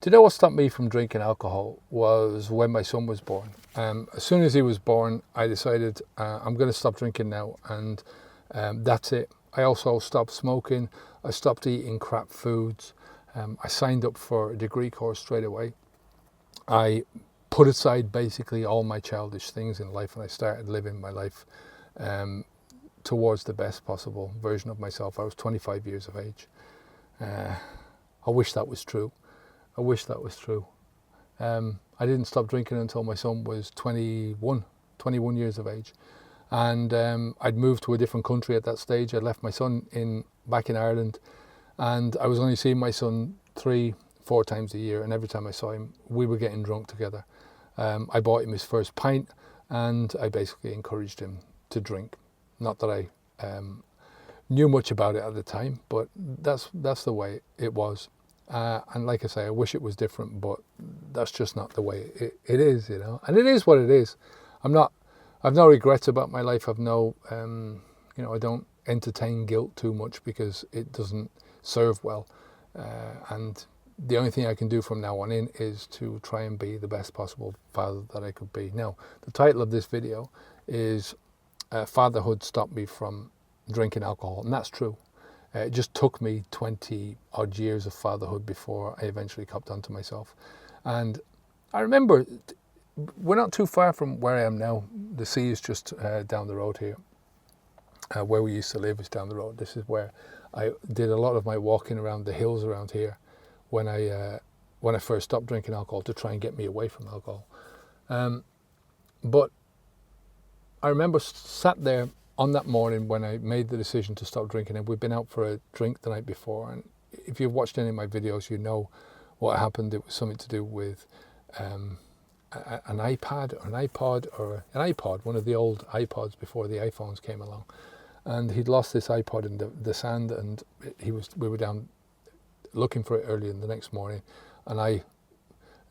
Do you know what stopped me from drinking alcohol was when my son was born. As soon as he was born, I decided I'm going to stop drinking now, and that's it. I also stopped smoking. I stopped eating crap foods. I signed up for a degree course straight away. I put aside basically all my childish things in life, and I started living my life towards the best possible version of myself. I was 25 years of age. I wish that was true. I wish that was true. I didn't stop drinking until my son was 21 years of age. And I'd moved to a different country at that stage. I'd left my son back in Ireland, and I was only seeing my son 3-4 times a year. And every time I saw him, we were getting drunk together. I bought him his first pint, and I basically encouraged him to drink. Not that I knew much about it at the time, but that's the way it was. And like I say, I wish it was different, but that's just not the way it is, you know. And it is what it is. I've no regrets about my life. I don't entertain guilt too much because it doesn't serve well. And the only thing I can do from now on in is to try and be the best possible father that I could be. Now, the title of this video is Fatherhood Stopped Me from Drinking Alcohol, and that's true. It just took me 20 odd years of fatherhood before I eventually copped onto myself. And I remember we're not too far from where I am now. The sea is just down the road here. Where we used to live is down the road. This is where I did a lot of my walking around the hills around here when I first stopped drinking alcohol, to try and get me away from alcohol. But I remember sat there on that morning when I made the decision to stop drinking, and we'd been out for a drink the night before. And if you've watched any of my videos, you know what happened. It was something to do with an iPad or an iPod or an iPod, one of the old iPods before the iPhones came along. And he'd lost this iPod in the sand, and we were down looking for it early in the next morning, and I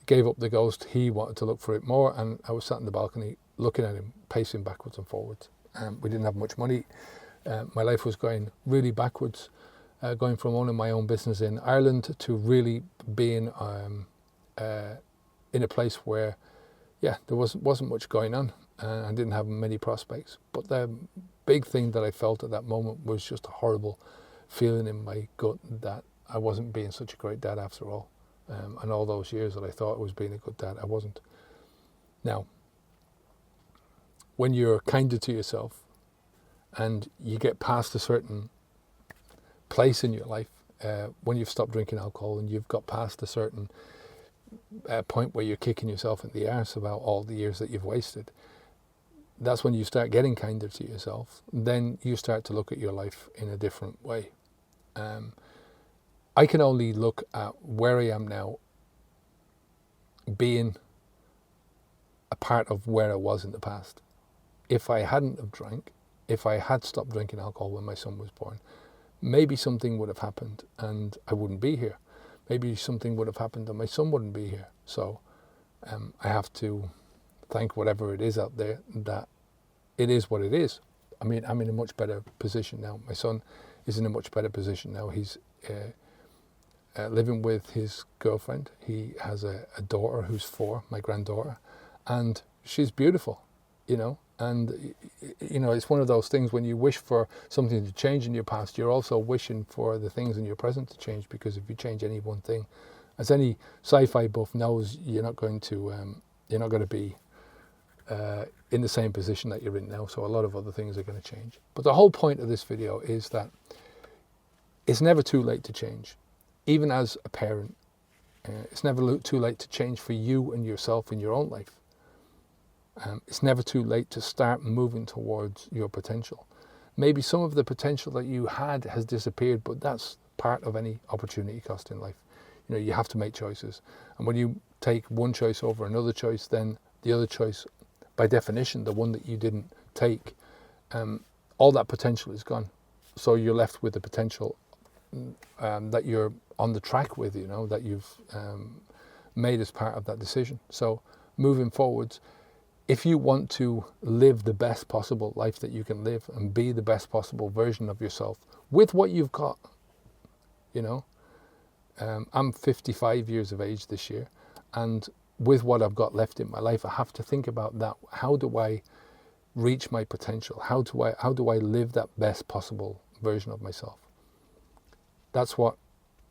gave up the ghost. He wanted to look for it more, and I was sat in the balcony looking at him pacing backwards and forwards. We didn't have much money. My life was going really backwards, going from owning my own business in Ireland to really being in a place where, there wasn't much going on, and I didn't have many prospects. But the big thing that I felt at that moment was just a horrible feeling in my gut that I wasn't being such a great dad after all. And all those years that I thought I was being a good dad, I wasn't. Now, when you're kinder to yourself and you get past a certain place in your life, when you've stopped drinking alcohol and you've got past a certain point where you're kicking yourself in the arse about all the years that you've wasted, that's when you start getting kinder to yourself. Then you start to look at your life in a different way. I can only look at where I am now being a part of where I was in the past. If I hadn't have drank, if I had stopped drinking alcohol when my son was born, maybe something would have happened and I wouldn't be here. Maybe something would have happened and my son wouldn't be here. So I have to thank whatever it is out there that it is what it is. I mean, I'm in a much better position now. My son is in a much better position now. He's living with his girlfriend. He has a daughter who's 4, my granddaughter, and she's beautiful, you know. And, you know, it's one of those things when you wish for something to change in your past, you're also wishing for the things in your present to change, because if you change any one thing, as any sci-fi buff knows, you're not going to be in the same position that you're in now. So a lot of other things are going to change. But the whole point of this video is that it's never too late to change. Even as a parent, it's never too late to change for you and yourself in your own life. It's never too late to start moving towards your potential. Maybe some of the potential that you had has disappeared, but that's part of any opportunity cost in life. You know, you have to make choices. And when you take one choice over another choice, then the other choice, by definition, the one that you didn't take, all that potential is gone. So you're left with the potential that you're on the track with, you know, that you've made as part of that decision. So moving forwards, if you want to live the best possible life that you can live and be the best possible version of yourself with what you've got, you know, I'm 55 years of age this year, and with what I've got left in my life, I have to think about that. How do I reach my potential? How do I live that best possible version of myself? That's what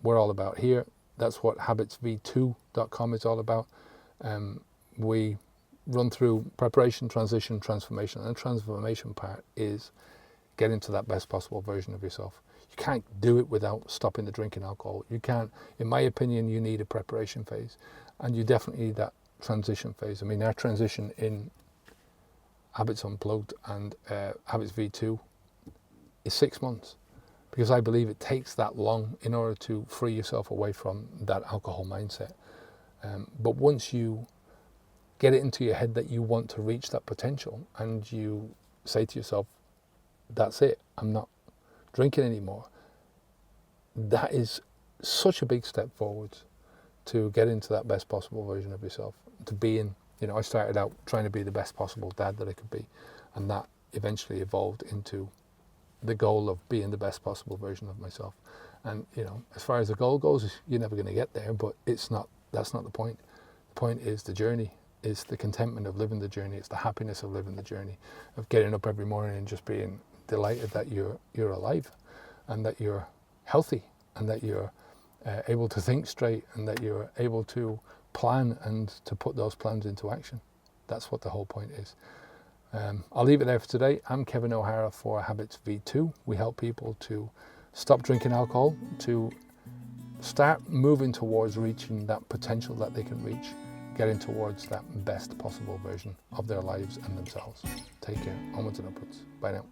we're all about here. That's what habitsv2.com is all about. We run through preparation, transition, transformation, and the transformation part is getting to that best possible version of yourself. You can't do it without stopping the drinking alcohol. You can't, in my opinion, you need a preparation phase, and you definitely need that transition phase. I mean, our transition in Habits Unplugged and Habits V2 is 6 months, because I believe it takes that long in order to free yourself away from that alcohol mindset. But once you get it into your head that you want to reach that potential, and you say to yourself, that's it, I'm not drinking anymore, that is such a big step forward to get into that best possible version of yourself, to being, I started out trying to be the best possible dad that I could be, and that eventually evolved into the goal of being the best possible version of myself. And as far as the goal goes, you're never going to get there, but that's not the point. The point is the journey, is the contentment of living the journey, it's the happiness of living the journey, of getting up every morning and just being delighted that you're alive, and that you're healthy, and that you're able to think straight, and that you're able to plan and to put those plans into action. That's what the whole point is. I'll leave it there for today. I'm Kevin O'Hara for Habits V2. We help people to stop drinking alcohol, to start moving towards reaching that potential that they can reach, getting towards that best possible version of their lives and themselves. Take care. Onwards and upwards. Bye now.